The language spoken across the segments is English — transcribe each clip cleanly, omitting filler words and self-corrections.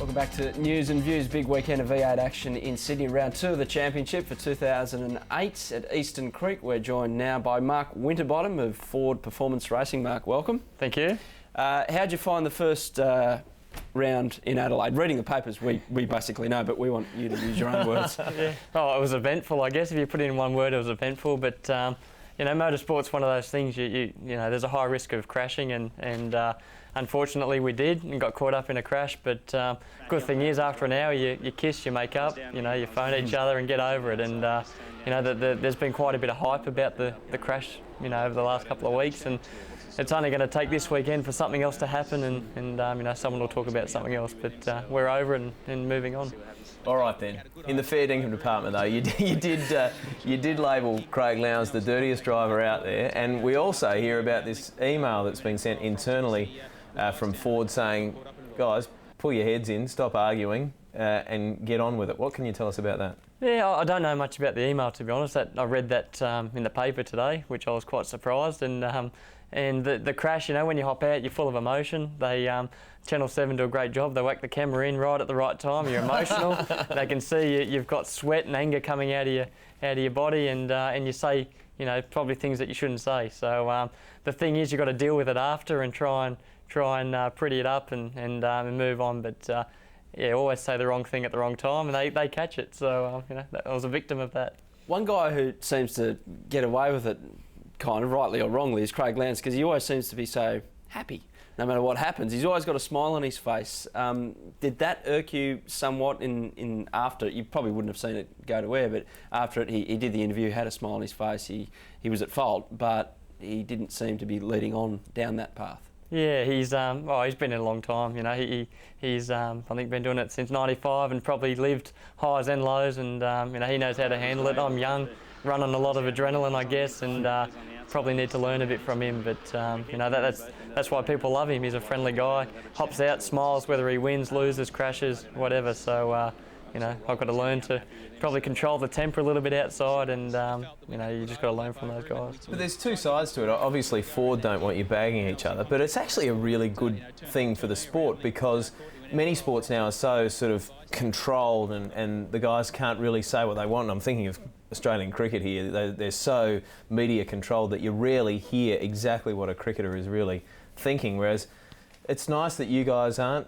Welcome back to News and Views. Big weekend of V8 action in Sydney. Round 2 of the championship for 2008 at Eastern Creek. We're joined now by Mark Winterbottom of Ford Performance Racing. Mark, welcome. Thank you. How'd you find the first round in Adelaide? Reading the papers, we basically know, but we want you to use your own words. Yeah. Oh, it was eventful, I guess. If you put it in one word, it was eventful. But you know, motorsport's one of those things. You know, there's a high risk of crashing, and unfortunately we did and got caught up in a crash. But good thing is, after an hour, you kiss, you make up, you know, you phone each other and get over it. And you know, there's been quite a bit of hype about the crash, you know, over the last couple of weeks, and it's only going to take this weekend for something else to happen, and you know, someone will talk about something else. But we're over it and moving on. All right then. In the fair dinkum department, though, you did label Craig Lowndes the dirtiest driver out there, and we also hear about this email that's been sent internally from Ford saying, "Guys, pull your heads in, stop arguing, and get on with it." What can you tell us about that? Yeah, I don't know much about the email, to be honest. I read that in the paper today, which I was quite surprised. And the crash, you know, when you hop out, you're full of emotion. Channel 7 do a great job. They whack the camera in right at the right time. You're emotional. They can see you've got sweat and anger coming out of your body, and you say, you know, probably things that you shouldn't say. So the thing is, you've got to deal with it after and try and pretty it up and move on. But yeah, always say the wrong thing at the wrong time, and they catch it. So you know, I was a victim of that. One guy who seems to get away with it, kind of rightly or wrongly, is Craig Lowndes, because he always seems to be so happy no matter what happens. He's always got a smile on his face. Did that irk you somewhat in after? You probably wouldn't have seen it go to air, but after it, he did the interview, had a smile on his face. He was at fault, but he didn't seem to be leading on down that path. Yeah, he's been in a long time. You know, he's I think been doing it since '95 and probably lived highs and lows, and you know, he knows how to handle it. I'm young, running a lot of adrenaline, I guess, and probably need to learn a bit from him. But you know, that's why people love him. He's a friendly guy, hops out, smiles whether he wins, loses, crashes, whatever. So you know, I've got to learn to probably control the temper a little bit outside, and you know, you just got to learn from those guys. But there's two sides to it. Obviously, Ford don't want you bagging each other, but it's actually a really good thing for the sport, because many sports now are so sort of controlled, and the guys can't really say what they want. And I'm thinking of Australian cricket here. They're so media controlled that you rarely hear exactly what a cricketer is really thinking, whereas it's nice that you guys aren't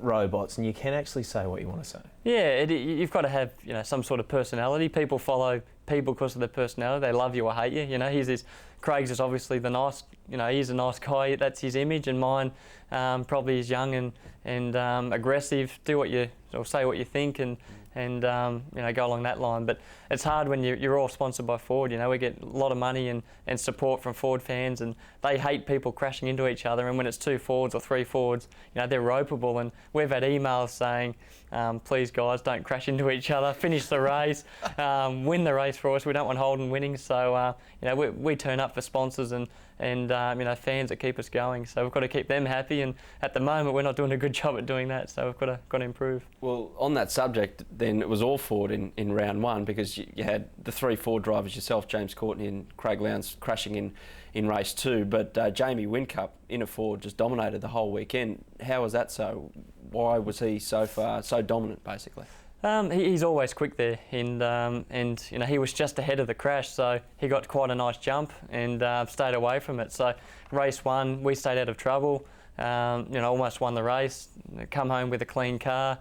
robots and you can actually say what you want to say. Yeah, you've got to have, you know, some sort of personality. People follow people because of their personality. They love you or hate you. You know, Craig's is obviously the nice, you know, he's a nice guy. That's his image, and mine probably is young and aggressive. Do what you, or say what you think, and you know, go along that line. But it's hard when you're all sponsored by Ford. You know, we get a lot of money and support from Ford fans, and they hate people crashing into each other. And when it's 2 Fords or 3 Fords, you know, they're ropeable. And we've had emails saying, please guys, don't crash into each other, finish the race, win the race for us. We don't want Holden winning. So you know, we turn up for sponsors and you know, fans that keep us going. So we've got to keep them happy, and at the moment we're not doing a good job at doing that, so we've got to improve. Well, on that subject, then, it was all Ford in round 1, because you had the 3 Ford drivers yourself, James Courtney and Craig Lowndes, crashing in race 2, but Jamie Whincup in a Ford just dominated the whole weekend. How was that so? Why was he so far so dominant, basically? He's always quick there, and you know, he was just ahead of the crash, so he got quite a nice jump and stayed away from it. So race 1, we stayed out of trouble. You know, almost won the race. Come home with a clean car.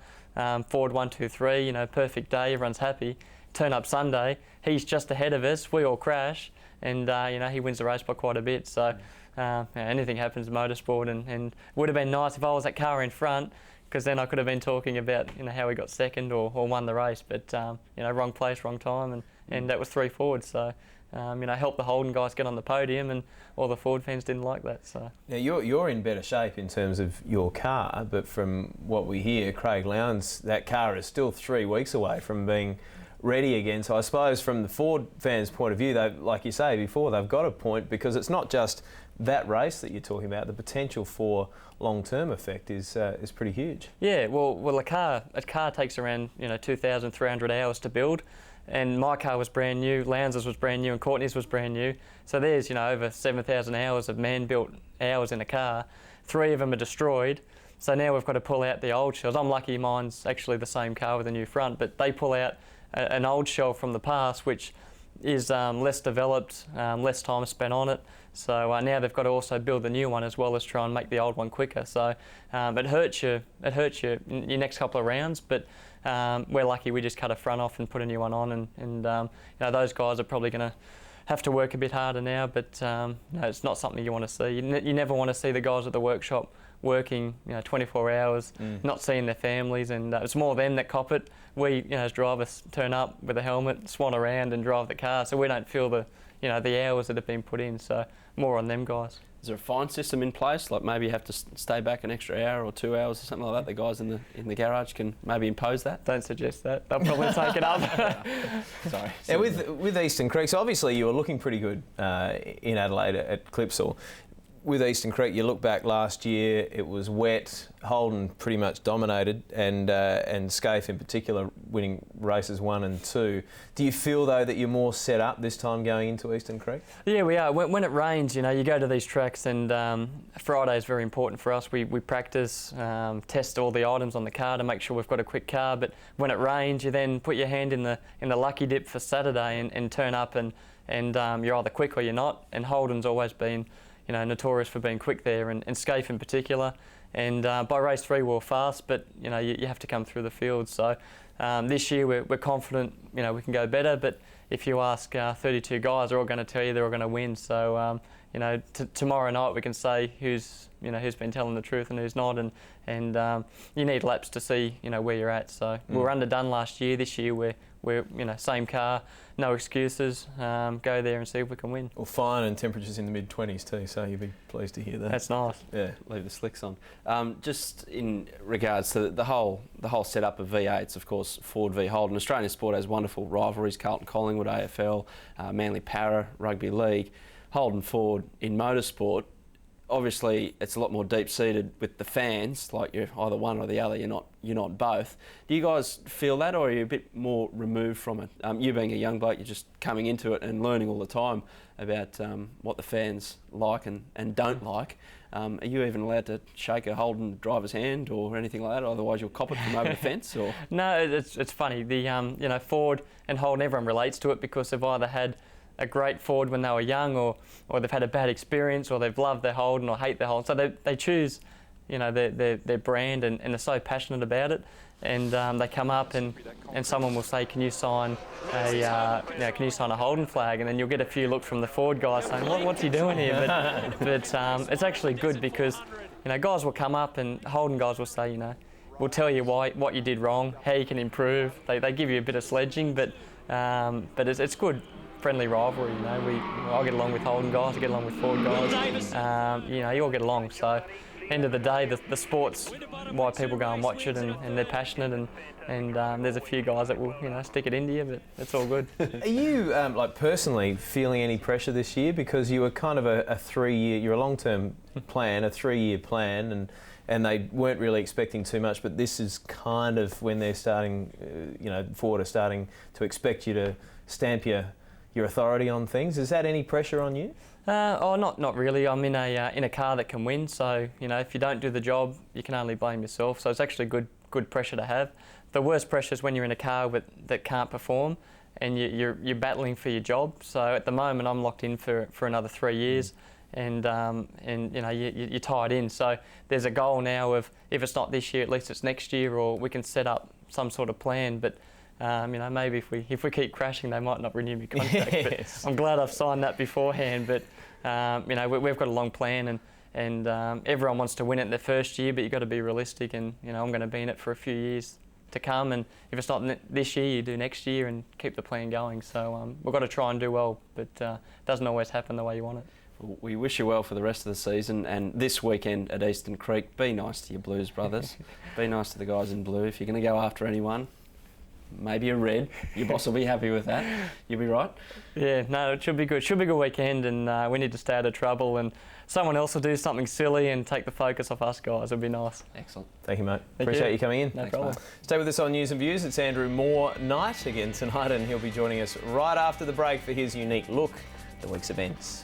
Ford 1, 2, 3. You know, perfect day. Everyone's happy. Turn up Sunday, he's just ahead of us. We all crash, and you know, he wins the race by quite a bit. So anything happens in motorsport, and it would have been nice if I was that car in front, because then I could have been talking about, you know, how we got second or won the race. But you know, wrong place, wrong time, and that was 3 Fords. So you know, helped the Holden guys get on the podium, and all the Ford fans didn't like that. So now you're in better shape in terms of your car, but from what we hear, Craig Lowndes, that car is still 3 weeks away from being ready again. So I suppose from the Ford fans' point of view, they, like you say before, they've got a point, because it's not just that race that you're talking about. The potential for long-term effect is pretty huge. Yeah, well, a car takes around, you know, 2,300 hours to build, and my car was brand new, Lowndes' was brand new, and Courtney's was brand new. So there's, you know, over 7,000 hours of man-built hours in a car. 3 of them are destroyed. So now we've got to pull out the old shells. I'm lucky mine's actually the same car with a new front, but they pull out an old shell from the past, which is less developed, less time spent on it. So now they've got to also build the new one as well as try and make the old one quicker. So it hurts you in your next couple of rounds, but we're lucky we just cut a front off and put a new one on, and you know, those guys are probably going to have to work a bit harder now, but no, it's not something you want to see. You never want to see the guys at the workshop working, you know, 24 hours, not seeing their families, and it's more them that cop it. We, you know, as drivers, turn up with a helmet, swan around and drive the car, so we don't feel the, you know, the hours that have been put in. So more on them guys. Is there a fine system in place? Like maybe you have to stay back an extra hour or 2 hours or something like that. The guys in the garage can maybe impose that. Don't suggest that. They'll probably take it up. Sorry. Now with Eastern Creek, so obviously you were looking pretty good in Adelaide at Clipsal. With Eastern Creek, you look back last year, it was wet, Holden pretty much dominated, and Scaife in particular winning races 1 and 2. Do you feel though that you're more set up this time going into Eastern Creek? Yeah, we are. When it rains, you know, you go to these tracks, and Friday is very important for us. We practice, test all the items on the car to make sure we've got a quick car. But when it rains, you then put your hand in the lucky dip for Saturday and turn up, and you're either quick or you're not. And Holden's always been, you know, notorious for being quick there, and Scaife in particular. And by race 3 we were fast, but you know, you have to come through the field. So this year we're confident, you know, we can go better. But if you ask 32 guys, they're all going to tell you they're all going to win. So you know, tomorrow night we can say who's been telling the truth and who's not, and you need laps to see, you know, where you're at. So we were underdone last year. This year we're you know, same car, no excuses. Go there and see if we can win. Well, fine, and temperatures in the mid-20s too, so you'll be pleased to hear that. That's nice. Yeah, Leave the slicks on. Just in regards to the whole setup of V8s, of course, Ford v Holden. Australian sport has wonderful rivalries: Carlton Collingwood, AFL, Manly Para, Rugby League. Holden Ford in motorsport, obviously it's a lot more deep-seated with the fans. Like you're either one or the other. You're not both. Do you guys feel that, or are you a bit more removed from it? You being a young bloke, you're just coming into it and learning all the time about what the fans like and don't like. Are you even allowed to shake a Holden driver's hand or anything like that? Otherwise, you'll cop it from over the fence. Or no, it's funny. The you know, Ford and Holden, everyone relates to it because they've either had a great Ford when they were young, or they've had a bad experience, or they've loved their Holden or hate their Holden. So they choose, you know, their brand, and they're so passionate about it. And they come up and someone will say, can you sign a Holden flag? And then you'll get a few looks from the Ford guys saying, what's he doing here? But it's actually good because, you know, guys will come up and Holden guys will say, you know, we'll tell you what you did wrong, how you can improve. They give you a bit of sledging, but it's good. Friendly rivalry, you know. I get along with Holden guys, I get along with Ford guys. You know, you all get along. So, end of the day, the sport's why people go and watch it, and they're passionate, and there's a few guys that will, you know, stick it into you, but it's all good. Are you like personally feeling any pressure this year, because you were kind of a 3-year, you're a long-term plan, a 3-year plan, and they weren't really expecting too much, but this is kind of when they're starting, you know, Ford are starting to expect you to stamp your authority on things. Is that any pressure on you? Not really. I'm in a car that can win, so you know, if you don't do the job, you can only blame yourself. So it's actually good pressure to have. The worst pressure is when you're in a car that can't perform, and you're battling for your job. So at the moment, I'm locked in for another 3 years, and you know, you're tied in. So there's a goal now of, if it's not this year, at least it's next year, or we can set up some sort of plan. But you know, maybe if we keep crashing, they might not renew my contract. Yes. But I'm glad I've signed that beforehand. But you know, we've got a long plan, and everyone wants to win it in their first year, but you've got to be realistic. And you know, I'm going to be in it for a few years to come. And if it's not this year, you do next year, and keep the plan going. So we've got to try and do well, but it doesn't always happen the way you want it. Well, we wish you well for the rest of the season, and this weekend at Eastern Creek. Be nice to your Blues brothers. Be nice to the guys in blue. If you're going to go after anyone, maybe a red. Your boss will be happy with that. You'll be right. Yeah, no, it should be good. Should be a good weekend, and we need to stay out of trouble, and someone else will do something silly and take the focus off us guys. It'll be nice. Excellent. Thank you, mate. Appreciate you coming in. No problem. Mate. Stay with us on News and Views. It's Andrew Moore-Knight again tonight, and he'll be joining us right after the break for his unique look at the week's events.